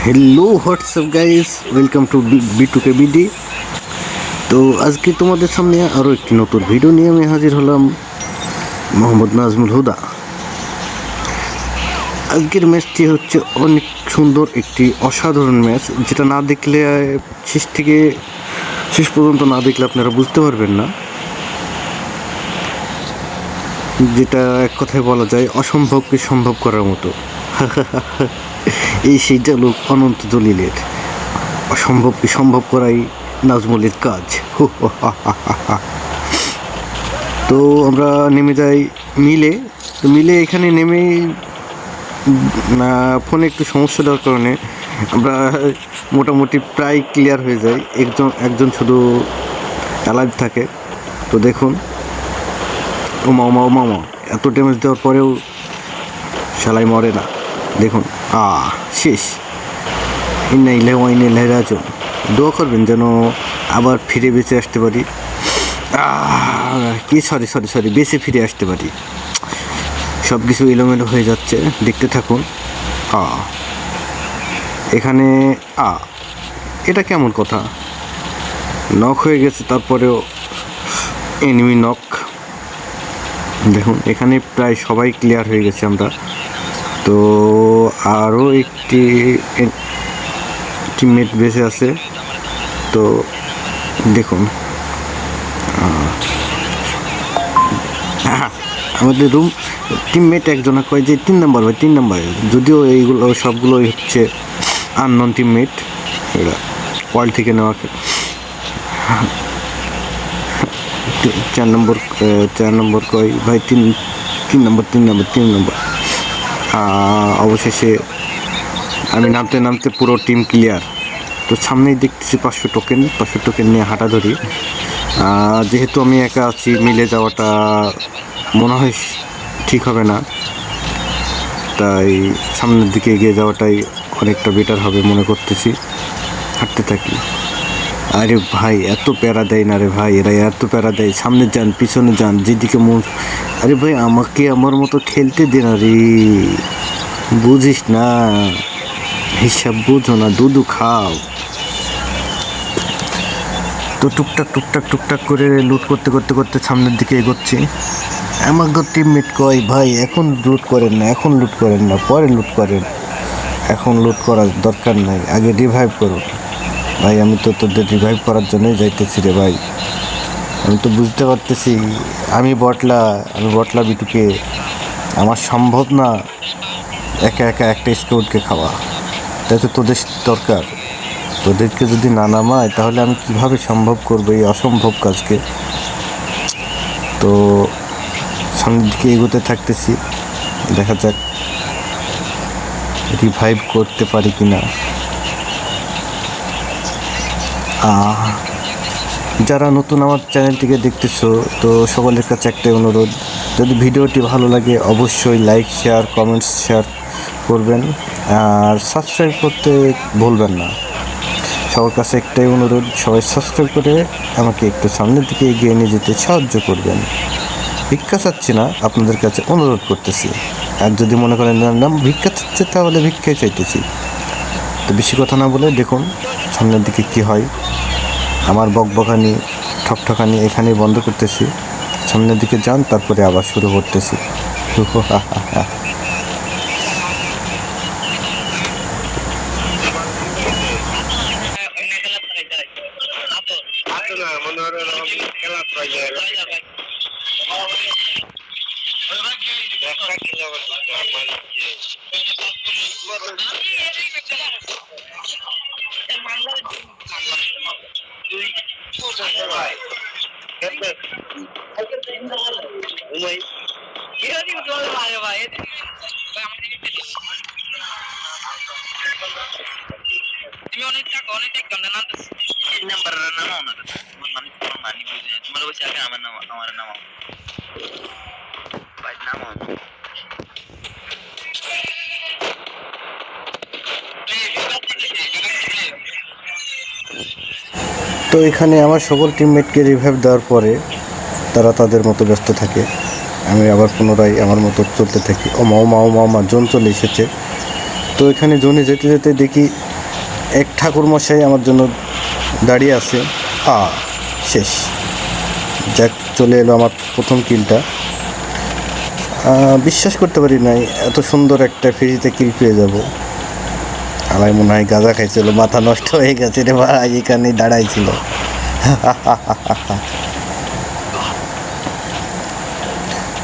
Hello WhatsApp guys, welcome to B2KBD। তো আজকে তোমাদের সামনে আরও একটি নতুন ভিডিও নিয়ে আমি হাজির হলাম, মোহাম্মদ নাজমুল হুদা। আজকের ম্যাচটি হচ্ছে অনেক সুন্দর একটি অসাধারণ ম্যাচ, যেটা না দেখলে শেষ পর্যন্ত না দেখলে আপনারা বুঝতে পারবেন না। যেটা এক কথায় বলা যায় অসম্ভবকে সম্ভব করার মতো। এই সেইটা লোক অনন্ত জলিলের অসম্ভবকে সম্ভব করাই নাজমুলের কাজ। তো আমরা নেমে যাই মিলে এখানে নেমে ফোনে একটু সমস্যা দেওয়ার কারণে আমরা মোটামুটি প্রায় ক্লিয়ার হয়ে যাই। একজন শুধু অ্যালাইভ থাকে। তো দেখুন, ও মামা এত ড্যামেজ দেওয়ার পরেও শালাই মরে না। দেখুন, শেষ। ইন্না রাজুন, দোয়া করবেন যেন আবার ফিরে বেঁচে আসতে পারি। সরি বেঁচে ফিরে আসতে পারি। সব কিছু এলোমেলো হয়ে যাচ্ছে, দেখতে থাকুন। এখানে এটা কেমন কথা? নক হয়ে গেছে, তারপরেও এনিমি নক। দেখুন, এখানে প্রায় সবাই ক্লিয়ার হয়ে গেছে আমরা। তো আরও একটি টিমমেট বেঁচে আছে। তো দেখুন, আমাদের টিমমেট একজনা কয় যে 3 নম্বর, যদিও এইগুলো সবগুলোই হচ্ছে আননন টিমমেট, এরা ওয়ার্ল্ড থেকে নেওয়া। 4 নম্বর কয় ভাই, 3 নম্বর। অবশেষে আমি নামতে পুরো টিম ক্লিয়ার। তো সামনেই দেখতেছি 500 টোকেন নিয়ে হাঁটা ধরি। যেহেতু আমি একা আছি, মিলে যাওয়াটা মনে হয় ঠিক হবে না, তাই সামনের দিকে এগিয়ে যাওয়াটাই অনেকটা বেটার হবে মনে করতেছি। হাঁটতে থাকি। আরে ভাই, এত প্যারা দেয় না রে ভাই, এরা এত প্যারা দেয়। সামনে যান, পিছনে যান, যেদিকে আরে ভাই, আমাকে আমার মতো খেলতে দে না রে। বুঝিস না, হিসাব বুঝো না, দুধু খাও। তো টুকটাক করে লুট করতে সামনের দিকে এগোচ্ছি। আমাকে টিমমেট কয় ভাই, এখন লুট করেন না, পরে লুট করেন। এখন লুট করার দরকার নাই, আগে রিভাইভ করুন। ভাই, আমি তো তোদের রিভাইভ করার জন্যই যাইতেছি রে ভাই। আমি তো বুঝতে পারতেছি আমি বটলা বিটুকে, আমার সম্ভব না একা একটা স্কোয়াডকে খাওয়া। তাই তো তোদের দরকার। তোদেরকে যদি না নামায়, তাহলে আমি কিভাবে সম্ভব করবো এই অসম্ভব কাজকে? তো সামনের দিকে এগোতে থাকতেছি, দেখা যাক রিভাইভ করতে পারি কিনা। যারা নতুন আমার চ্যানেলটিকে দেখতেছো, তো সকলের কাছে একটাই অনুরোধ, যদি ভিডিওটি ভালো লাগে অবশ্যই লাইক, শেয়ার, কমেন্টস করবেন, আর সাবস্ক্রাইব করতে ভুলবেন না। সবার কাছে একটাই অনুরোধ, সবাই সাবস্ক্রাইব করে আমাকে একটু সামনের দিকে এগিয়ে নিয়ে যেতে সাহায্য করবেন। ভিক্ষা চাচ্ছি না, আপনাদের কাছে অনুরোধ করতেছি। আর যদি মনে করেন না ভিক্ষা চাচ্ছে, তাহলে ভিক্ষাই চাইতেছি। তো বেশি কথা না বলে দেখুন সামনের দিকে কি হয়। আমার বকবকানি, ঠকঠকানি এখানেই বন্ধ করতেছি। সামনের দিকে যান, তারপরে আবার শুরু করতেছি। তুমি অনেক টাকা অনেক না নাম্বার নামাও না, তোমার মানে তোমার মানি বুঝে না, তোমার বসে আগে আমার নামাও ভাই, নামাও। তো এখানে আমার সকল টিমমেটকে রিভাইভ দেওয়ার পরে তারা তাদের মতো ব্যস্ত থাকে, আমি আবার পুনরায় আমার মতো চলতে থাকি। ও মা জোন চলে এসেছে। তো এখানে জোনে যেতে দেখি এক ঠাকুর মশাই আমার জন্য দাঁড়িয়ে আছে। শেষ। যাক, চলে এলো আমার প্রথম কিলটা। বিশ্বাস করতে পারি নাই এত সুন্দর একটা ফ্রিতে কিল পেয়ে যাব। আমার মনে হয় গাঁজা খাইছিল, মাথা নষ্ট হয়ে গেছে রে ভাই, এখানেই দাঁড়াইছিল।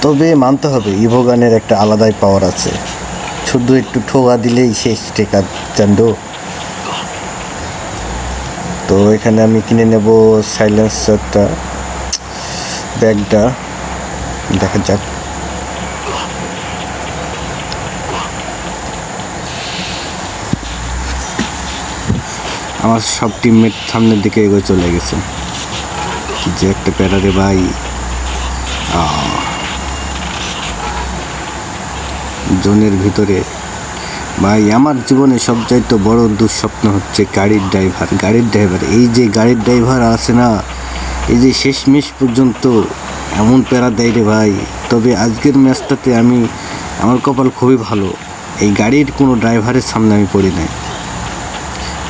তবে মানতে হবে ইভোগানের একটা আলাদাই পাওয়ার আছে। শুধু একটু ঠোকা দিলেই শেষ টেকা চান্ড। তো এখানে আমি কিনে নেব সাইলেন্সারটা, ব্যাগটা, দেখা যাক। আমার সব টিমমেট সামনের দিকে এগিয়ে চলে গেছে। কি যে একটা প্যারা রে ভাই। জোনের ভিতরে ভাই, আমার জীবনে সবচাইতে বড় দুঃস্বপ্ন হচ্ছে গাড়ির ড্রাইভার। এই যে গাড়ির ড্রাইভার আছে না, এই যে শেষমেশ পর্যন্ত এমন প্যারা দেয় রে ভাই। তবে আজকের ম্যাচটাতে আমার কপাল খুবই ভালো, এই গাড়ির কোনো ড্রাইভারের সামনে আমি পড়ি নাই।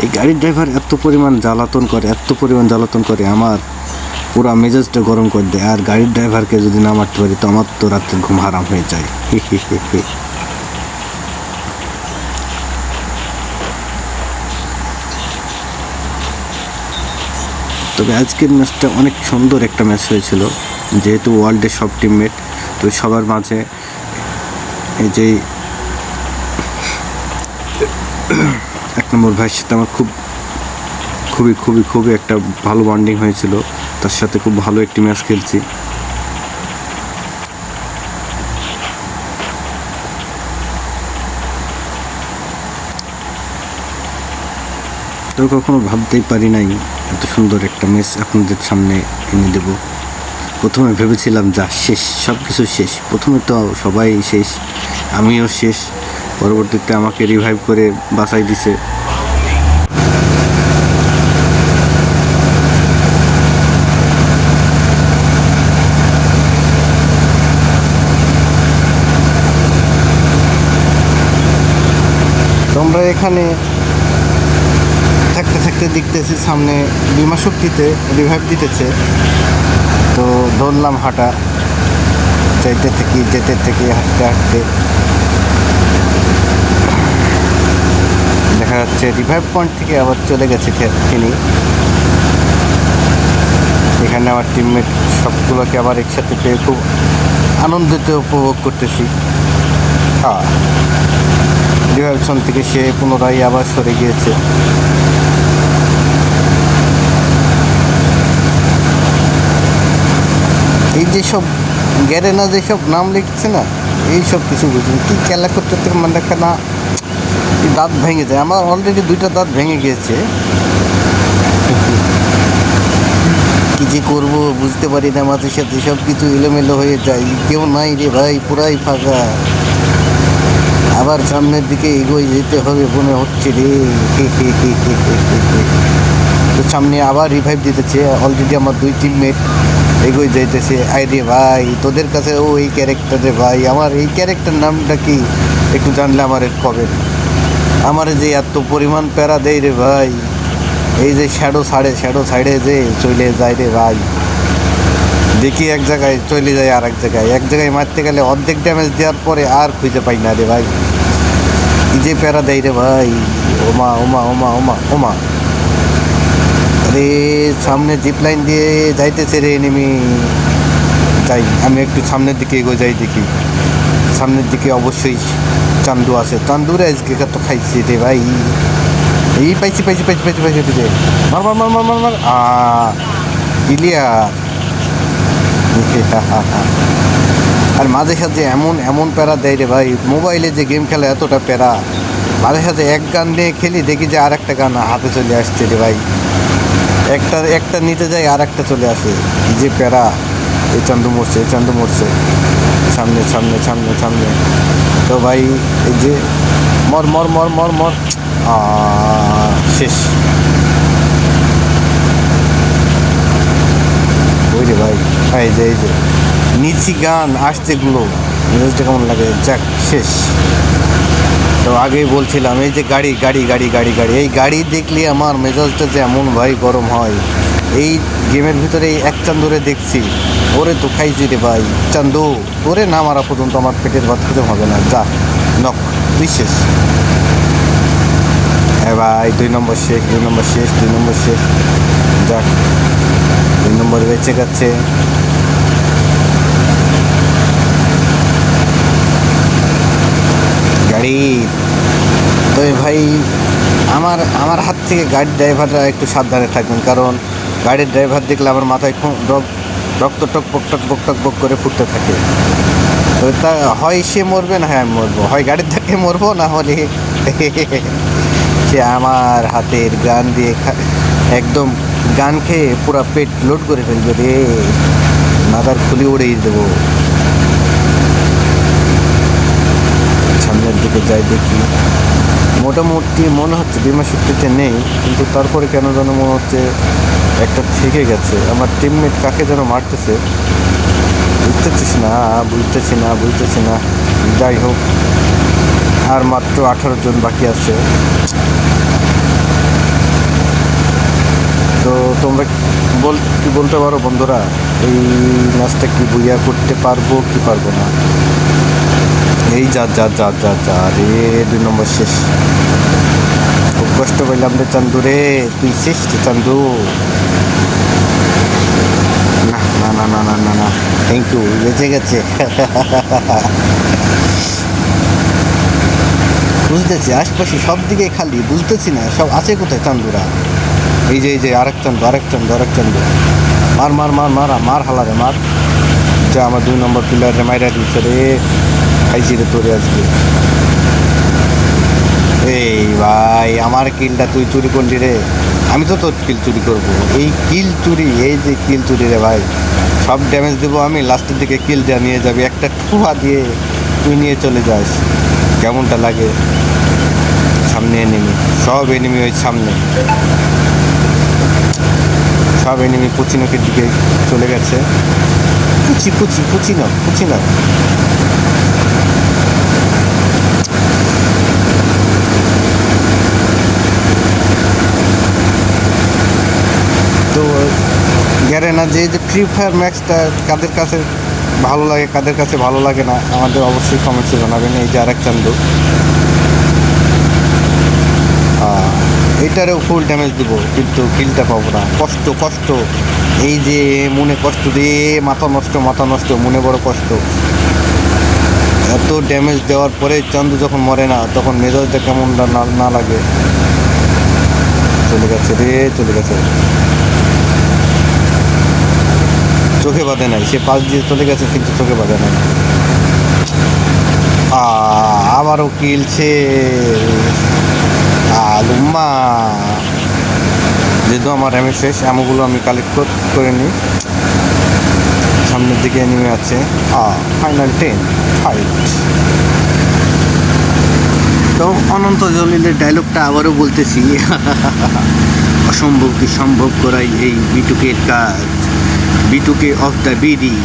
এই গাড়ির ড্রাইভার এত পরিমাণ জ্বালাতন করে, আমার পুরা মেজাজটা গরম করে দেয়। আর গাড়ির ড্রাইভারকে যদি না মারতে পারি তো আমার তো রাত্রের ঘুম হারাম হয়ে যায়। তবে আজকের ম্যাচটা অনেক সুন্দর একটা ম্যাচ হয়েছিল, যেহেতু ওয়ার্ল্ডের সব টিমমেট, তো সবার মাঝে এই যে 1 নম্বর ভাইয়ের সাথে আমার খুবই একটা ভালো বন্ডিং হয়েছিল। তার সাথে খুব ভালো একটি ম্যাচ খেলছি। তো কখনো ভাবতেই পারি নাই এত সুন্দর একটা ম্যাচ আপনাদের সামনে এনে দেব। প্রথমে ভেবেছিলাম যা শেষ, সব কিছু শেষ। প্রথমে তো সবাই শেষ, আমিও শেষ। পরবর্তীতে আমাকে রিভাইভ করে বাঁচাই দিছে। তোমরা এখানে থাকতে দেখতেছি সামনে বিমা শক্তিতে রিভাইভ দিতেছে, তো ধরলাম হাঁটা, যেতে থেকে হাঁটতে দেখা যাচ্ছে রিভাইভ পয়েন্ট থেকে আবার চলে গেছে তিনি। এখানে আমার টিমমেট সবগুলোকে আবার একসাথে পেয়ে খুব আনন্দিত উপভোগ করতেছি। রিভাইভশন থেকে সে পুনরায় আবার সরে গিয়েছে। এই যেসব গ্যারেনা যেসব নাম লিখছে না, এইসব কিছু বুঝি কি খেলা করতে মানে দেখা না, দাঁত ভেঙে যায়। আমার অলরেডি 2টা দাঁত ভেঙে গিয়েছে। কি যে করবো বুঝতে পারি না, মাঝে সাথে সব কিছু এলোমেলো হয়ে যায়, কেউ নাই রে ভাই, পুরাই ফাঁকা। আবার সামনের দিকে এগোয় যেতে হবে মনে হচ্ছে রে। তো সামনে আবার রিভাইভ দিতেছে, অলরেডি আমার 2 টিমমেট এগোয় যাইতেছে। আই রে ভাই, তোদের কাছে এই ক্যারেক্টার রে ভাই, আমার এই ক্যারেক্টার নামটা কি একটু জানলে আমার কবে। আমার যে এত পরিমাণ প্যারা দেয় রে ভাই, এই যে শ্যাডো সাইডে যে চলে যায় রে ভাই। দেখি এক জায়গায় চলে যায় আর এক জায়গায় মারতে গেলে অর্ধেক ড্যামেজ দেওয়ার পরে আর খুঁজে পাই না রে ভাই। কি যে প্যারা দেয় রে ভাই। ওমা আরে সামনে জিপ লাইন দিয়ে যাইতেছে রে এনিমি। যাই, আমি একটু সামনের দিকে এগো যাই, দেখি সামনের দিকে অবশ্যই চান্দু আছে। চান্দুরে আজকে কত খাইছি রে ভাই। এই পাইছি রে। মার ক্লিয়ার। আর মাঝে সাথে এমন প্যারা দেয় রে ভাই, মোবাইলে যে গেম খেলা এতটা প্যারা, মাঝে সাথে এক গান নিয়ে খেলি, দেখি যে আর একটা গান হাতে চলে আসছে রে ভাই। একটা নিতে যাই আর একটা চলে আসে, যে প্যারা। এই চান্দু মরছে, সামনে। তো ভাই এই যে মর শেষ। ওই রে ভাই, এই যে নিচি গান আসছে গুলো, মেজাজটা কেমন লাগে। যাক শেষ। তো তো আগেই বলছিলাম এই যে গাড়ি গাড়ি গাড়ি গাড়ি গাড়ি এই গাড়ি দেখলে আমার মেজাজটা যে এমন ভাই গরম হয়। এই গেমের ভিতরে এই এক চান্দুরে দেখছি, ওরে তো খাইছি রে ভাই। চান্দু ওরে না মারা পর্যন্ত আমার পেটের ভাত খেতে হবে না। যা নক তুই শেষ। হ্যাঁ ভাই 2 নম্বর শেষ, 2 নম্বর শেষ, 2 নম্বর শেষ। যাক 2 নম্বর বেঁচে গেছে। গাড়ি তো ভাই আমার আমার হাত থেকে গাড়ির ড্রাইভাররা একটু সাবধানে থাকবেন, কারণ গাড়ির ড্রাইভার দেখলে আমার মাথায় খুব রক্ত টক বক টক বক টক বক করে ফুটতে থাকে। তো তা হয় সে মরবে না হয় আমি মরবো, হয় গাড়ির ধাক্কে মরবো, না হলে সে আমার হাতের গান দিয়ে একদম গান খেয়ে পুরো পেট লোড করে ফেলবে রে, মাথার খুলি উড়িয়ে দেবো। সামনের দিকে যাই দেখি, মোটামুটি মনে হচ্ছে বিমা শক্তিতে নেই, কিন্তু তারপরে কেন যেন মনে হচ্ছে একটা থেকে গেছে। আমার টিমমেট কাকে যেন মারতেছে, বুঝতেছি না। যাই হোক, আর মাত্র 18 জন বাকি আছে। তো তোমরা কি বলতে পারো বন্ধুরা, এই ম্যাচটা কি বুইয়া করতে পারবো কি পারবো না? এই যা রে 2 নম্বর শেষ। খুব কষ্ট পেলাম রে চান্দু রে, তুই শেষ রে চান্দু। না না না না না না না, থ্যাংক ইউ, বেঁচে গেছে। বুঝতেছি আশপাশে সব দিকে খালি, বুঝতেছি না সব আছে কোথায় চান্দুরা। এই যে আরেক চান্দু। মার মার মার মার মার হালারে মার। যা আমার 2 নম্বর প্লেয়ারে মাইরা দিচ্ছে রে, খাইছি রে তোরে আজকে। এই ভাই আমার কিলটা তুই চুরি করলি রে, আমি তো তোর কিল চুরি করবো। এই যে কিল চুরি রে ভাই, সব ড্যামেজ দেবো আমি, লাস্টের দিকে কিল দেওয়া নিয়ে যাবি, একটা ঠুয়া দিয়ে তুই নিয়ে চলে যাস। কেমনটা লাগে? সামনে এনিমি, সব এনিমি ওই সামনে, সব এনিমি পুচিনকের দিকে চলে গেছে। পুচি না। তো গ্যারে না যে ফ্রি ফায়ার ম্যাক্সটা কাদের কাছে ভালো লাগে কাদের কাছে ভালো লাগে না, আমাদের অবশ্যই কমেন্টসে জানাবেন। এই যে আরেক চান্দু, এইটারেও ফুল ড্যামেজ দিব, কিন্তু কিলটা পাবো না। কষ্ট এই যে মনে কষ্ট দিয়ে মাথা নষ্ট, মনে বড় কষ্ট। এত ড্যামেজ দেওয়ার পরে চান্দু যখন মরে না, তখন মেজাজটা কেমন না লাগে। চলে গেছে। চোখে বাঁধে নাই, সে পাশ দিয়ে চলে গেছে কিন্তু চোখে বাঁধে নাই। আবারও কিলছে আলুম্মা। যেহেতু আমার র্যামের শেষ, এমনগুলো আমি কালেক্ট করে নিই। সামনের দিকে নেমে আছে ফাইনাল 10 ফাইট। তো অনন্ত জলিলের ডায়লগটা আবারও বলতেছি, অসম্ভবকে সম্ভব করাই এই বিটুকের কাজ, বিটুকে অফ দ্য বিডি।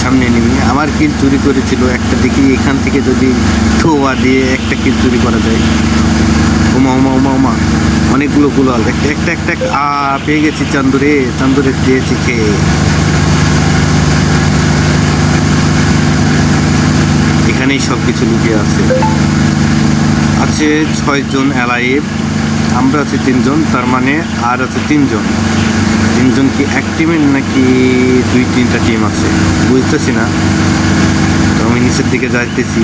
সামনে নেমে আমার কিল চুরি করেছিল একটা, দেখি এখান থেকে যদি ঠোয়া দিয়ে একটা কিল চুরি করা যায়। উমা অনেকগুলো গুলাল, একটা পেয়ে গেছি। চান্দুরে দিয়েছি খেয়ে। এখানেই সব কিছু লুকিয়ে আছে 6 জন অ্যালাইভ, আমরা আছি 3 জন, তার মানে আর আছে 3 জন। 3 জন কি এক টিমের নাকি 2-3টা টিম আছে বুঝতেছি না। তো আমি নিচের দিকে যাইতেছি,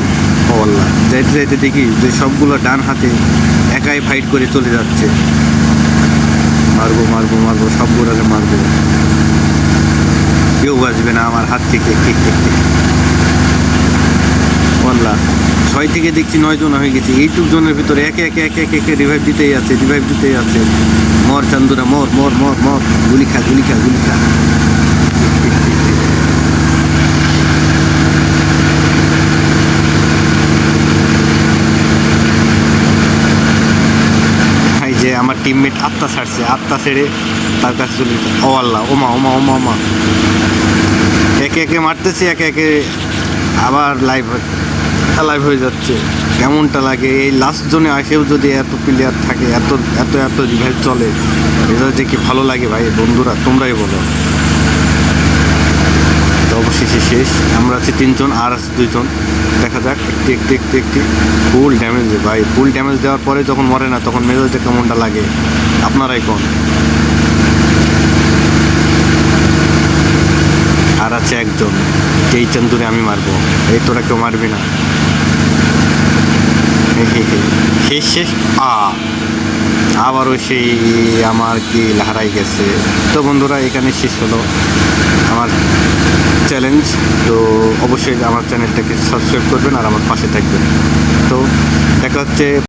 ও আল্লাহ, যাইতে দেখি যে সবগুলো ডান হাতে একাই ফাইট করে চলে যাচ্ছে। মারবো সবগুলোকে মারবো, কেউ বাঁচবে না আমার হাত থেকে। আল্লাহ, 6 থেকে দেখছি 9 জন হয়ে গেছে। এইটুক জনের ভিতরে একে রিভাইভ দিতেই আছে। মর চান্দুরা মর, গুলি খা। যে আমার টিমমেট আত্মা ছেড়ে তার কাছে চলে গেছে। ও আল্লাহ, ওমা একে মারতেছি, একে আবার লাইভ লাইভ হয়ে যাচ্ছে। কেমনটা লাগে এই লাস্ট জোনে আসেও যদি এত প্লেয়ার থাকে, এত এত এত রিভাইভ চলে, এটা যে কি ভালো লাগে ভাই। বন্ধুরা তোমরাই বলো। তো অবশেষে শেষ, আমরা আছি 3 জন আর আছে 2 জন। দেখা যাক একটি ফুল ড্যামেজ ভাই। ফুল ড্যামেজ দেওয়ার পরে যখন মরে না তখন মেজাজে কেমনটা লাগে আপনারাই কোন। আর আছে 1 জন, যেই চান্দুরে আমি মারবো। এই তোরা কেউ মারবি না। শেষ শেষ আবারও সেই আমার কি হারাই গেছে। তো বন্ধুরা এখানে শেষ হলো আমার চ্যালেঞ্জ। তো অবশ্যই আমার চ্যানেলটাকে সাবস্ক্রাইব করবেন আর আমার পাশে থাকবেন। তো দেখা হচ্ছে